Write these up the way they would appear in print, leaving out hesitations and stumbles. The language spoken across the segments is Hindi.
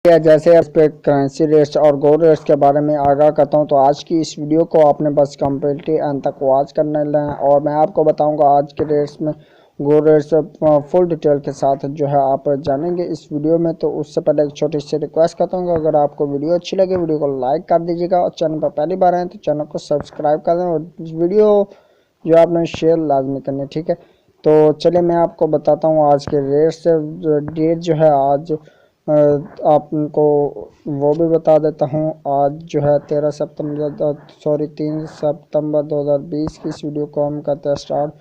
या जैसे इस पे करेंसी रेट्स और गोल्ड रेट्स के बारे में आगाह करता हूं, तो आज की इस वीडियो को आपने बस कम्प्लीटली एंड तक वॉच करने लेना है और मैं आपको बताऊंगा आज के रेट्स में गोल्ड रेट्स फुल डिटेल के साथ जो है आप जानेंगे इस वीडियो में। तो उससे पहले एक छोटी सी रिक्वेस्ट करता हूँ, अगर आपको वीडियो अच्छी लगे वीडियो को लाइक कर दीजिएगा और चैनल पर पहली बार आए तो चैनल को सब्सक्राइब कर दें और वीडियो जो आपने शेयर लाजमी करनी, ठीक है। तो चलिए मैं आपको बताता हूँ आज के रेट्स। डेट जो है आज आपको वो भी बता देता हूँ। आज जो है 3 सितंबर 2020 की इस वीडियो को हम करते हैं स्टार्ट।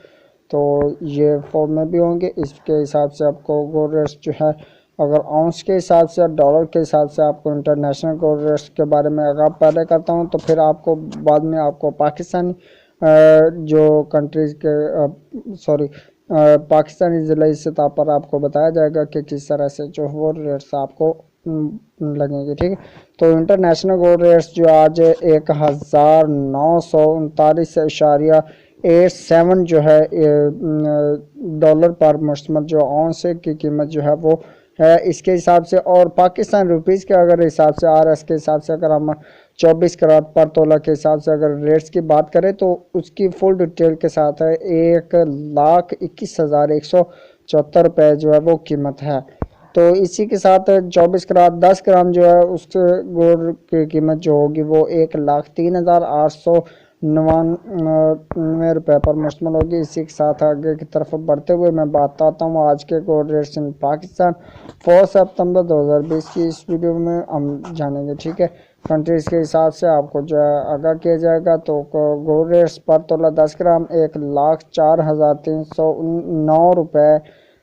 तो ये फॉर्म में भी होंगे, इसके हिसाब से आपको गोल्ड रेट्स जो है अगर आउंस के हिसाब से डॉलर के हिसाब से आपको इंटरनेशनल गोल्ड रेट्स के बारे में अगर पहले करता हूँ तो फिर आपको बाद में आपको पाकिस्तानी जो कंट्रीज़ के पाकिस्तानी ज़िले सतह पर आपको बताया जाएगा कि किस तरह से जो वो रेट्स आपको लगेंगे, ठीक है। तो इंटरनेशनल गोल्ड रेट्स जो आज 1939.87 जो है डॉलर पर मुश्तमिल जो औंस की कीमत जो है वो है इसके हिसाब से। और पाकिस्तान रुपीज़ के अगर हिसाब से RS के हिसाब से अगर हम 24 कैरेट पर तोला के हिसाब से अगर रेट्स की बात करें तो उसकी फुल डिटेल के साथ है 1,21,174 रुपये जो है वो कीमत है। तो इसी के साथ 24 कैरेट 10 ग्राम जो है उसके गोल्ड की कीमत जो होगी वो 1,03,899 रुपये पर मुश्तमिल होगी। इसी के साथ आगे की तरफ बढ़ते हुए मैं बात आता हूँ आज के गोल्ड रेट्स इन पाकिस्तान 4 सितंबर 2020 की इस वीडियो में हम जानेंगे, ठीक है। कंट्रीज़ के हिसाब से आपको जो है आगाह किया जाएगा। तो गोल्ड रेट्स पर तोला 10 ग्राम 1,04,309 रुपये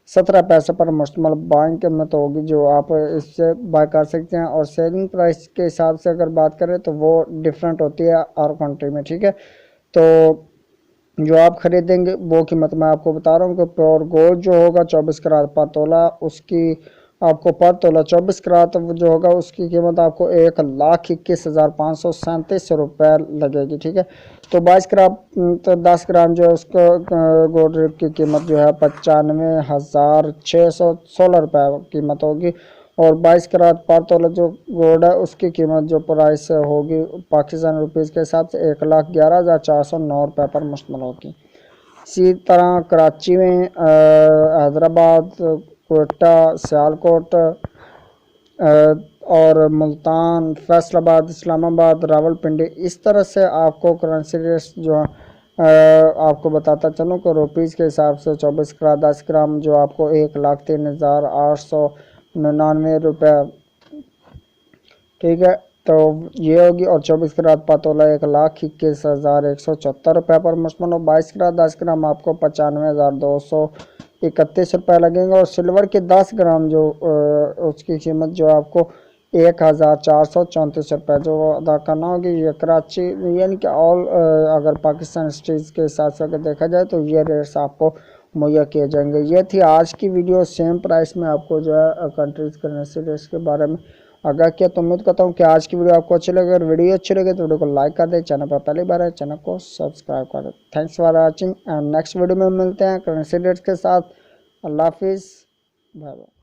17 पैसे पर मुश्तमिल बाइंग कीमत होगी जो आप इससे बाय कर सकते हैं। और सेलिंग प्राइस के हिसाब से अगर बात करें तो वो डिफरेंट होती है हर कंट्री में, ठीक है। तो जो आप खरीदेंगे वो कीमत मैं आपको बता रहा हूँ कि प्योर गोल्ड जो होगा 24 कैरेट पर तोला उसकी आपको पर तोला 24 कैरेट जो होगा उसकी कीमत आपको 1,21,537 रुपये लगेगी, ठीक है। तो 22 कैरेट तो 10 ग्राम जो है उसको गोल्ड रेट की कीमत जो है 95,616 रुपये कीमत होगी। और 22 कैरेट पर तोला जो गोल्ड है उसकी कीमत जो प्राइस होगी पाकिस्तान रुपीज़ के हिसाब से 1,11,409 रुपये पर मुश्तमिल होगी। इसी तरह कराची में हैदराबाद, कोयटा, सियालकोट और मुल्तान, फैसलाबाद, इस्लामाबाद, रावलपिंडी इस तरह से आपको करेंसी रेट्स जो आपको बताता चलूँ कि रुपीज़ के हिसाब से 24 कैरेट 10 ग्राम जो आपको 1,03,899 रुपये, ठीक है। तो ये होगी। और 24 कैरेट पर तोला 1,21,174 रुपये पर मुश्तमिल हो। 22 कैरेट 10 ग्राम आपको 95,231 रुपये लगेंगे। और सिल्वर के 10 ग्राम जो उसकी कीमत जो आपको 1,434 रुपये जो अदा करना होगी। ये कराची यानी कि ऑल अगर पाकिस्तान स्टेट्स के हिसाब से अगर देखा जाए तो ये रेट्स आपको मुहैया किए जाएंगे। ये थी आज की वीडियो। सेम प्राइस में आपको जो है कंट्रीज करेंसी रेट्स के बारे में आगाह किया। तो उम्मीद करता हूँ कि आज की वीडियो आपको अच्छी लगे। अगर वीडियो अच्छी लगे तो वीडियो को लाइक कर दें, चैनल पर पहली बार है चैनल को सब्सक्राइब कर दें। Thanks for watching and next video में मिलते हैं करेंसी रेट्स के साथ। अल्लाह हाफिज़, बाय बाय।